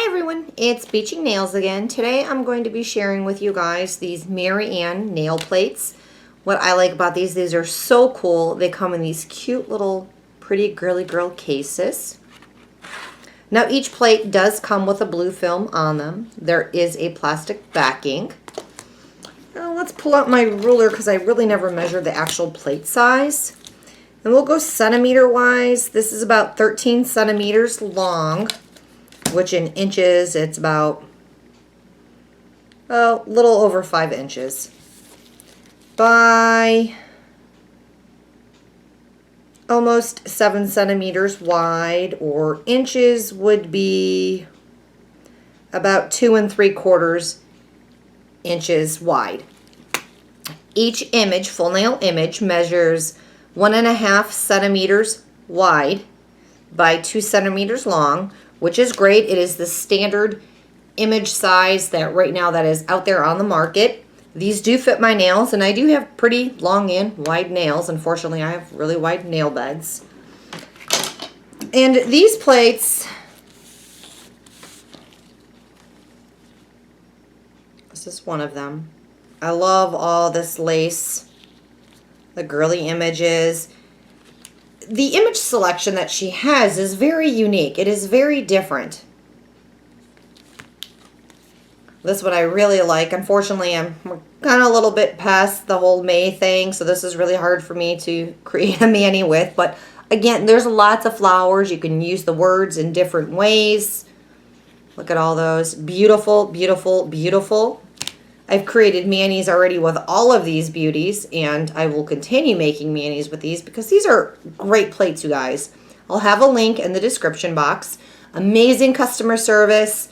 everyone, it's Beaching Nails again. Today I'm going to be sharing with you guys these Marianne nail plates. What I like about these are so cool. They come in these cute little pretty girly girl cases. Now each plate does come with a blue film on them. There is a plastic backing. Now let's pull out my ruler because I really never measured the actual plate size. And we'll go centimeter wise. This is about 13 centimeters long, which in inches it's about a little over 5 inches by almost 7 centimeters wide, or inches would be about 2 3/4 inches wide. Each image, full nail image, measures 1.5 centimeters wide by 2 centimeters long, which is great. It is the standard image size that right now that is out there on the market. These do fit my nails, and I do have pretty long and wide nails. Unfortunately, I have really wide nail beds. And these plates, this is one of them. I love all this lace, the girly images. The image selection that she has is very unique. It is very different. This is what I really like. Unfortunately, I'm kind of a little bit past the whole May thing, so this is really hard for me to create a mani with. But again, there's lots of flowers. You can use the words in different ways. Look at all those. Beautiful, beautiful, beautiful. I've created manis already with all of these beauties, and I will continue making manis with these because these are great plates, you guys. I'll have a link in the description box. Amazing customer service.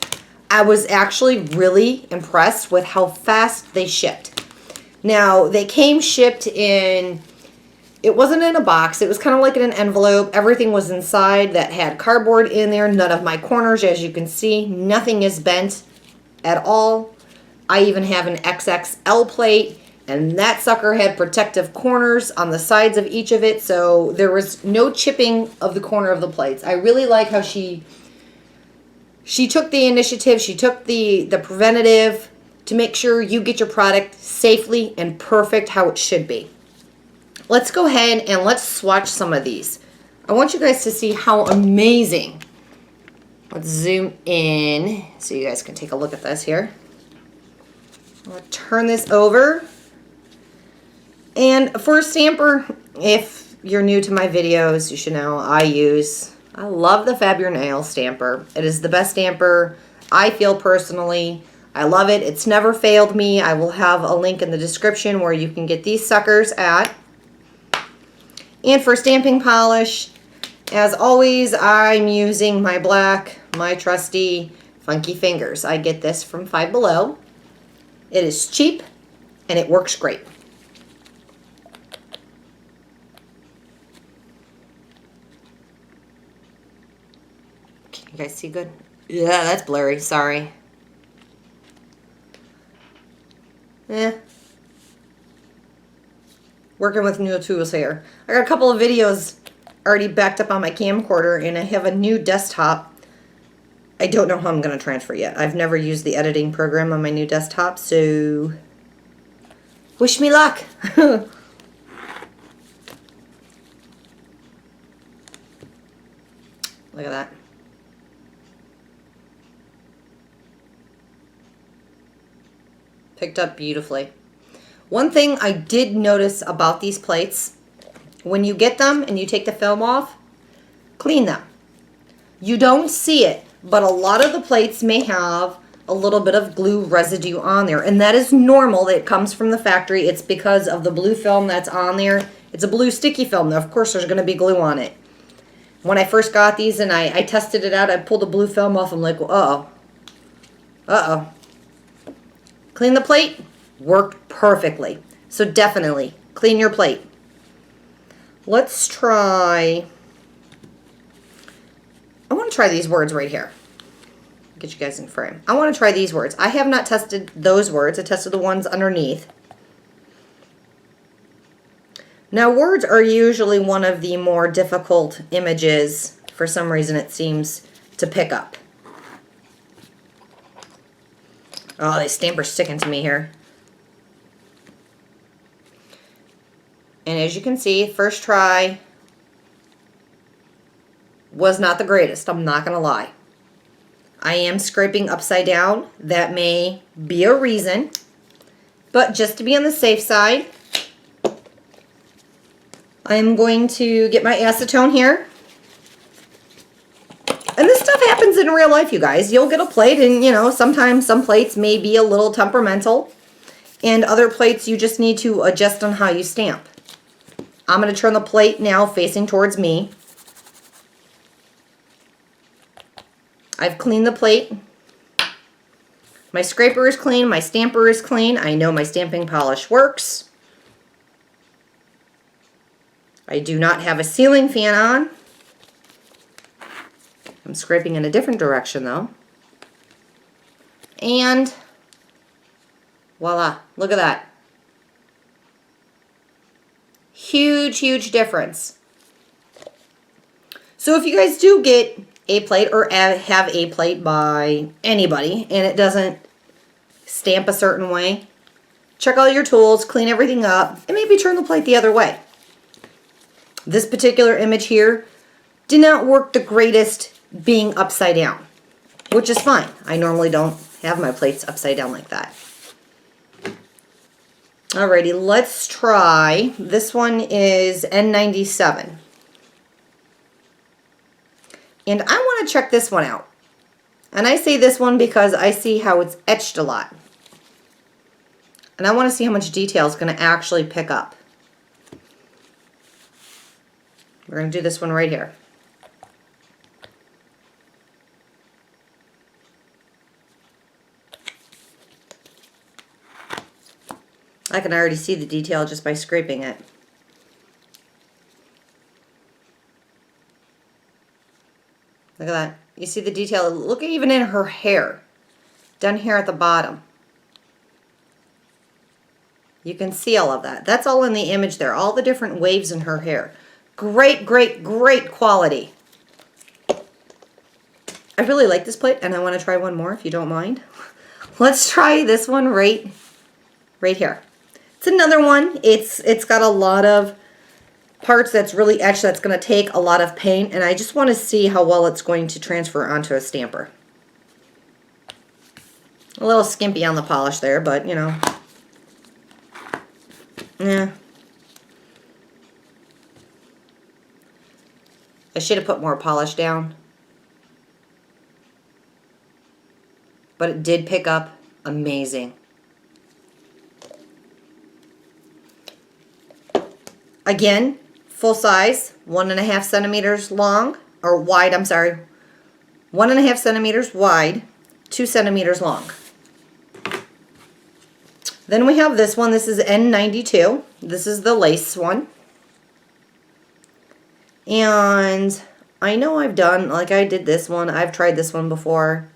I was actually really impressed with how fast they shipped. Now, they came shipped in, it wasn't in a box. It was kind of like in an envelope. Everything was inside that had cardboard in there. None of my corners, as you can see, nothing is bent at all. I even have an XXL plate, and that sucker had protective corners on the sides of each of it, so there was no chipping of the corner of the plates. I really like how she took the initiative, she took the preventative to make sure you get your product safely and perfect how it should be. Let's go ahead and let's swatch some of these. I want you guys to see how amazing. Let's zoom in so you guys can take a look at this here. I'll turn this over. And for a stamper, if you're new to my videos, you should know I love the Fab Your Nails stamper. It is the best stamper I feel personally. I love it. It's never failed me. I will have a link in the description where you can get these suckers at. And for stamping polish, as always, I'm using my black, my trusty Funky Fingers. I get this from Five Below. It is cheap, and it works great. Can you guys see good? Yeah, that's blurry. Sorry. Working with new tools here. I got a couple of videos already backed up on my camcorder, and I have a new desktop. I don't know how I'm going to transfer yet. I've never used the editing program on my new desktop, so wish me luck. Look at that. Picked up beautifully. One thing I did notice about these plates, when you get them and you take the film off, clean them. You don't see it, but a lot of the plates may have a little bit of glue residue on there, and that is normal. It comes from the factory. It's because of the blue film that's on there. It's a blue sticky film. Now, of course, there's going to be glue on it. When I first got these and I tested it out, I pulled the blue film off. I'm like, uh-oh. Uh-oh. Clean the plate. Worked perfectly. So definitely clean your plate. Let's try... I want to try these words right here. Get you guys in frame. I want to try these words. I have not tested those words. I tested the ones underneath. Now, words are usually one of the more difficult images. For some reason, it seems to pick up. Oh, these stampers sticking to me here. And as you can see, first try was not the greatest, I'm not going to lie. I am scraping upside down. That may be a reason. But just to be on the safe side, I'm going to get my acetone here. And this stuff happens in real life, you guys. You'll get a plate and, you know, sometimes some plates may be a little temperamental. And other plates you just need to adjust on how you stamp. I'm going to turn the plate now facing towards me. I've cleaned the plate. My scraper is clean. My stamper is clean. I know my stamping polish works. I do not have a ceiling fan on. I'm scraping in a different direction though. And voila, look at that. Huge, huge difference. So if you guys do get a plate or have a plate by anybody and it doesn't stamp a certain way, check all your tools, clean everything up, and maybe turn the plate the other way. This particular image here did not work the greatest being upside down, which is fine. I normally don't have my plates upside down like that. Alrighty, let's try. This one is N97. And I want to check this one out. And I say this one because I see how it's etched a lot. And I want to see how much detail is going to actually pick up. We're going to do this one right here. I can already see the detail just by scraping it. Look at that. You see the detail? Look even in her hair. Down here at the bottom. You can see all of that. That's all in the image there. All the different waves in her hair. Great, great, great quality. I really like this plate and I want to try one more if you don't mind. Let's try this one right here. It's another one. It's got a lot of parts that's really etched. That's going to take a lot of paint, and I just want to see how well it's going to transfer onto a stamper. A little skimpy on the polish there, but you know, yeah. I should have put more polish down, but it did pick up amazing. Again, full size, 1.5 centimeters long, or wide, I'm sorry, 1.5 centimeters wide, 2 centimeters long. Then we have this one. This is N92. This is the lace one. And I know I've done, like I did this one, I've tried this one before.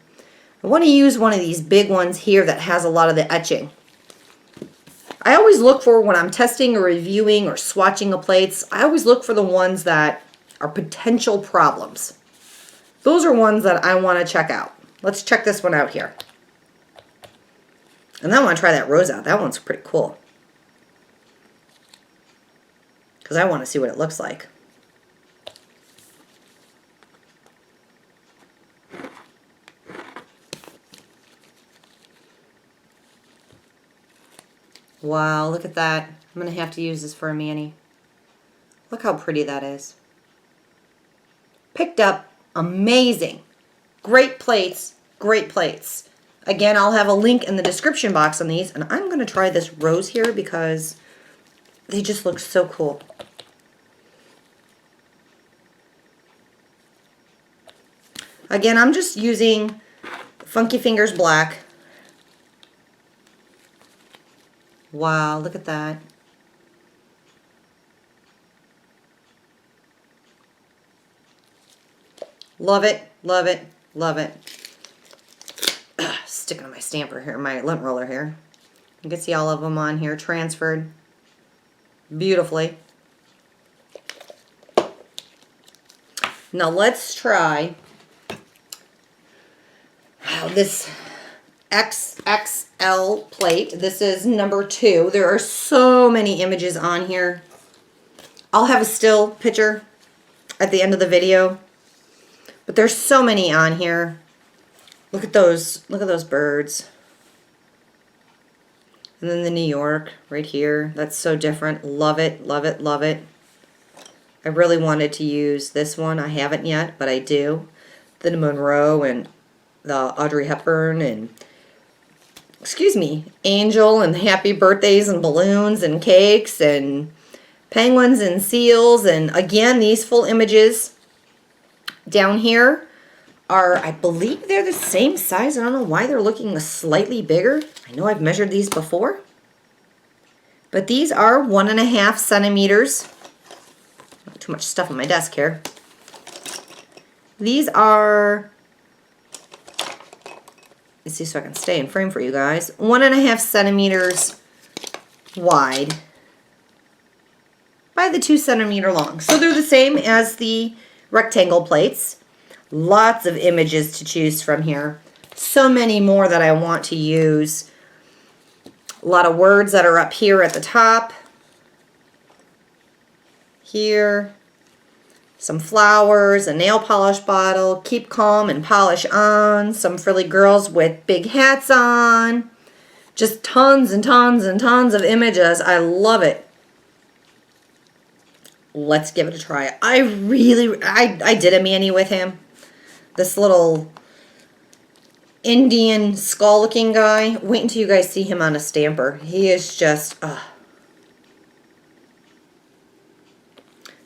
I want to use one of these big ones here that has a lot of the etching. I always look for, when I'm testing or reviewing or swatching of plates, I always look for the ones that are potential problems. Those are ones that I want to check out. Let's check this one out here. And then I want to try that rose out. That one's pretty cool. Because I want to see what it looks like. Wow, look at that. I'm going to have to use this for a mani. Look how pretty that is. Picked up amazing. Great plates, great plates. Again, I'll have a link in the description box on these, and I'm going to try this rose here because they just look so cool. Again, I'm just using Funky Fingers Black. Wow, look at that. Love it, love it, love it. Sticking on my stamper here, my lint roller here. You can see all of them on here transferred beautifully. Now let's try. Wow, this XXL plate. This is number 2. There are so many images on here. I'll have a still picture at the end of the video. But there's so many on here. Look at those birds. And then the New York right here. That's so different. Love it, love it, love it. I really wanted to use this one. I haven't yet, but I do. The Monroe and the Audrey Hepburn and, excuse me, Angel and happy birthdays and balloons and cakes and penguins and seals. And again, these full images down here are, I believe they're the same size. I don't know why they're looking slightly bigger. I know I've measured these before. But these are 1.5 centimeters. Not too much stuff on my desk here. These are, let's see so I can stay in frame for you guys, 1.5 centimeters wide by the 2 centimeter long. So they're the same as the rectangle plates. Lots of images to choose from here. So many more that I want to use. A lot of words that are up here at the top. Here. Some flowers, a nail polish bottle, keep calm and polish on. Some frilly girls with big hats on. Just tons and tons and tons of images. I love it. Let's give it a try. I did a mani with him. This little Indian skull looking guy. Wait until you guys see him on a stamper. He is just,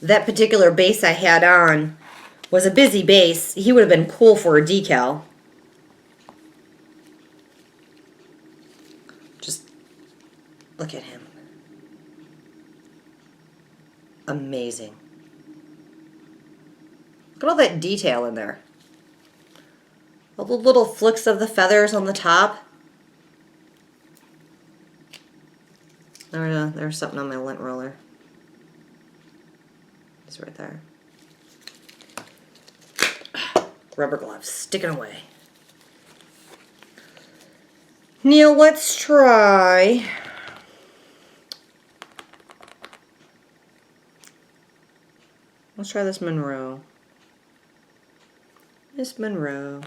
that particular base I had on was a busy base. He would have been cool for a decal. Just look at him. Amazing. Look at all that detail in there. All the little flicks of the feathers on the top. There's something on my lint roller. It's right there. Rubber gloves, sticking away. Neil, let's try. Let's try this Monroe. Miss Monroe.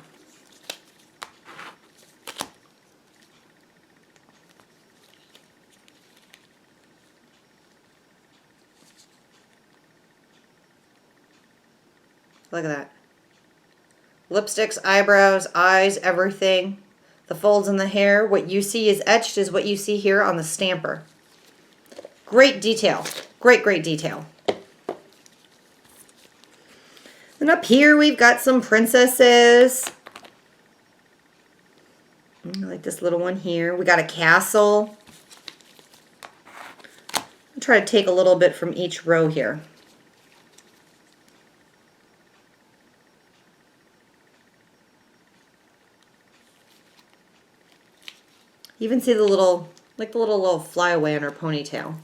Look at that. Lipsticks, eyebrows, eyes, everything. The folds in the hair. What you see is etched is what you see here on the stamper. Great detail. Great, great detail. And up here we've got some princesses. I like this little one here. We got a castle. I'll try to take a little bit from each row here. You even see the little, like the little flyaway on her ponytail. I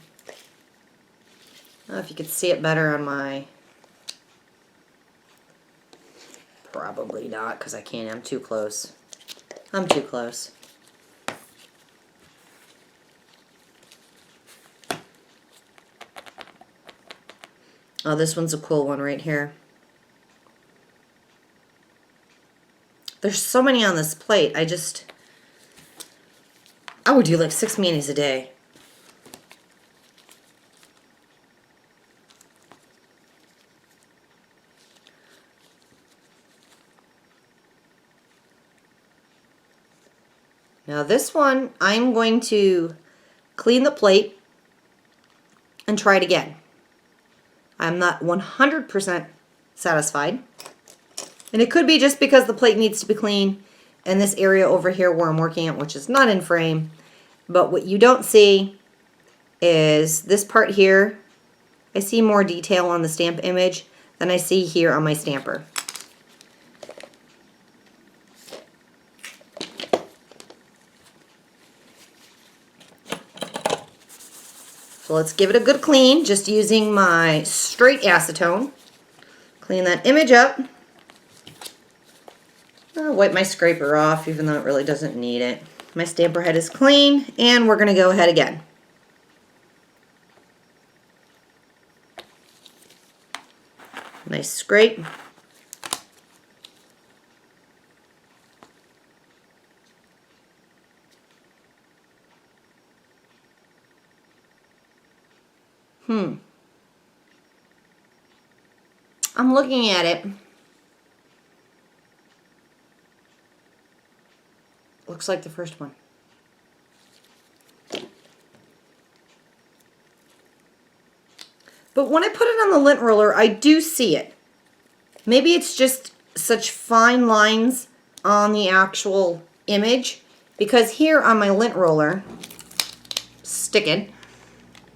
don't know if you could see it better on my, probably not because I can't, I'm too close. I'm too close. Oh, this one's a cool one right here. There's so many on this plate, I would do like 6 manis a day. Now this one, I'm going to clean the plate and try it again. I'm not 100% satisfied. And it could be just because the plate needs to be clean and this area over here where I'm working at, which is not in frame. But what you don't see is this part here. I see more detail on the stamp image than I see here on my stamper. So let's give it a good clean, just using my straight acetone. Clean that image up. I'll wipe my scraper off, even though it really doesn't need it. My stamper head is clean, and we're gonna go ahead again. Nice scrape. I'm looking at it. Looks like the first one. But when I put it on the lint roller, I do see it. Maybe it's just such fine lines on the actual image, because here on my lint roller, sticking,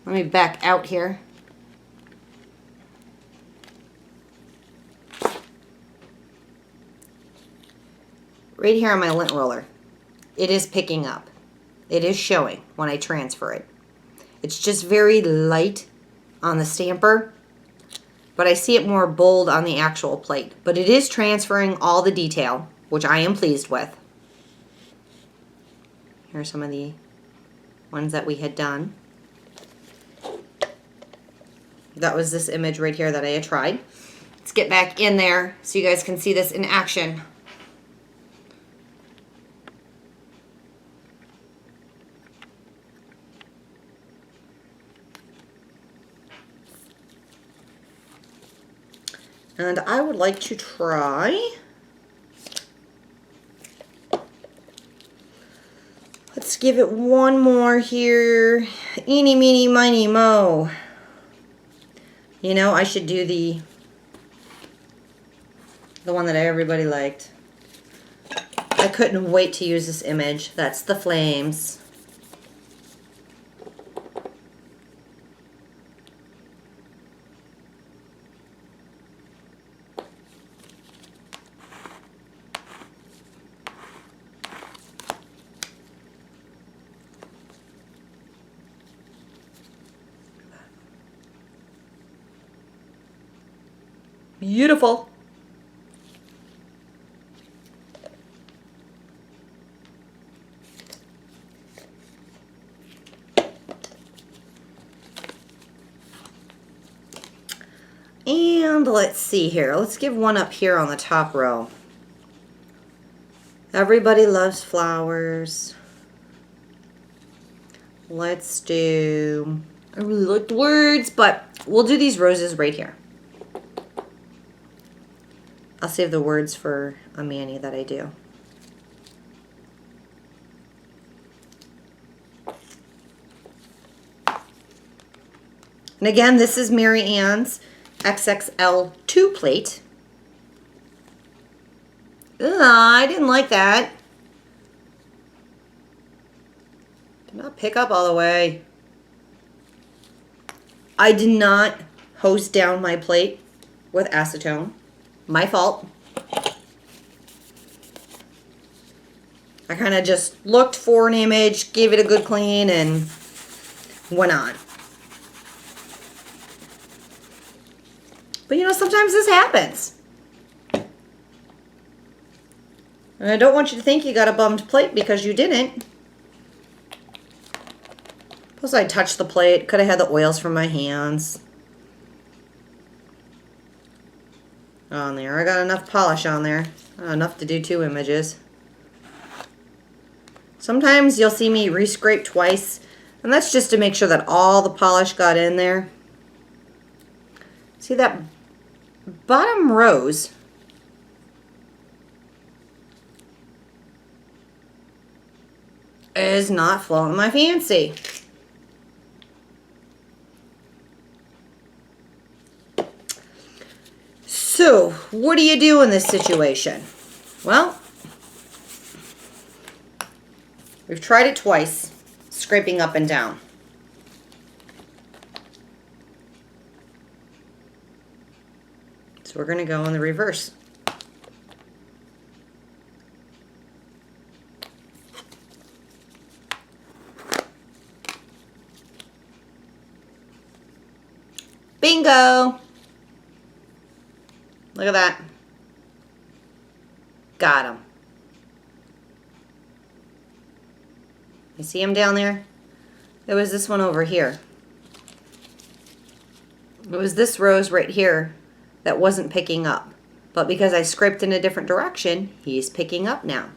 let me back out here. Right here on my lint roller, it is picking up. It is showing when I transfer it. It's just very light on the stamper, but I see it more bold on the actual plate. But it is transferring all the detail, which I am pleased with. Here are some of the ones that we had done. That was this image right here that I had tried. Let's get back in there so you guys can see this in action. And I would like to try, let's give it one more here. Eeny, meeny, miny, mo. You know, I should do the one that everybody liked. I couldn't wait to use this image. That's the flames. Beautiful. And let's see here. Let's give one up here on the top row. Everybody loves flowers. Let's do, I really like the words, but we'll do these roses right here. I'll save the words for a mani that I do. And again, this is Marianne's XXL2 plate. Ugh, I didn't like that. Did not pick up all the way. I did not hose down my plate with acetone. My fault. I kind of just looked for an image, gave it a good clean, and went on. But you know, sometimes this happens. And I don't want you to think you got a bummed plate because you didn't. Plus I touched the plate, could have had the oils from my hands on there. I got enough polish on there, enough to do 2 images. Sometimes you'll see me re-scrape twice, and that's just to make sure that all the polish got in there. See that bottom rose? Is not floating my fancy. So, what do you do in this situation? Well, we've tried it twice, scraping up and down. So we're going to go in the reverse. Bingo! Look at that. Got him. You see them down there? It was this one over here. It was this rose right here that wasn't picking up. But because I scraped in a different direction, he's picking up now,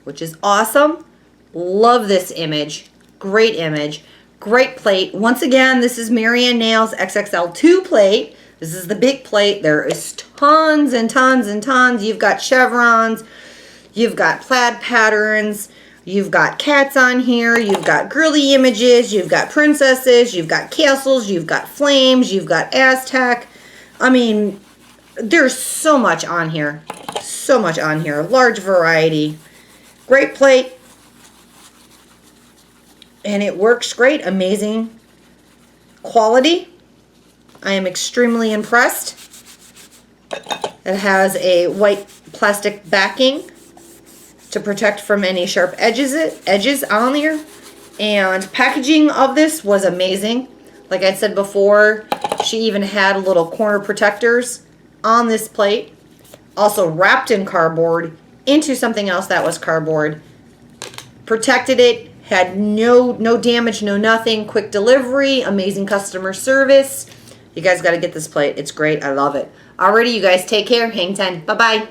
which is awesome. Love this image. Great image. Great plate. Once again, this is Marianne Nails XXL2 plate. This is the big plate. There is tons and tons and tons. You've got chevrons. You've got plaid patterns. You've got cats on here. You've got girly images. You've got princesses. You've got castles. You've got flames. You've got Aztec. I mean, there's so much on here. So much on here. Large variety. Great plate. And it works great. Amazing quality. I am extremely impressed. It has a white plastic backing to protect from any sharp edges on there. And packaging of this was amazing. Like I said before, she even had little corner protectors on this plate. Also wrapped in cardboard into something else that was cardboard. Protected it. Had no damage, no nothing. Quick delivery. Amazing customer service. You guys got to get this plate. It's great. I love it. Alrighty, you guys take care. Hang 10. Bye-bye.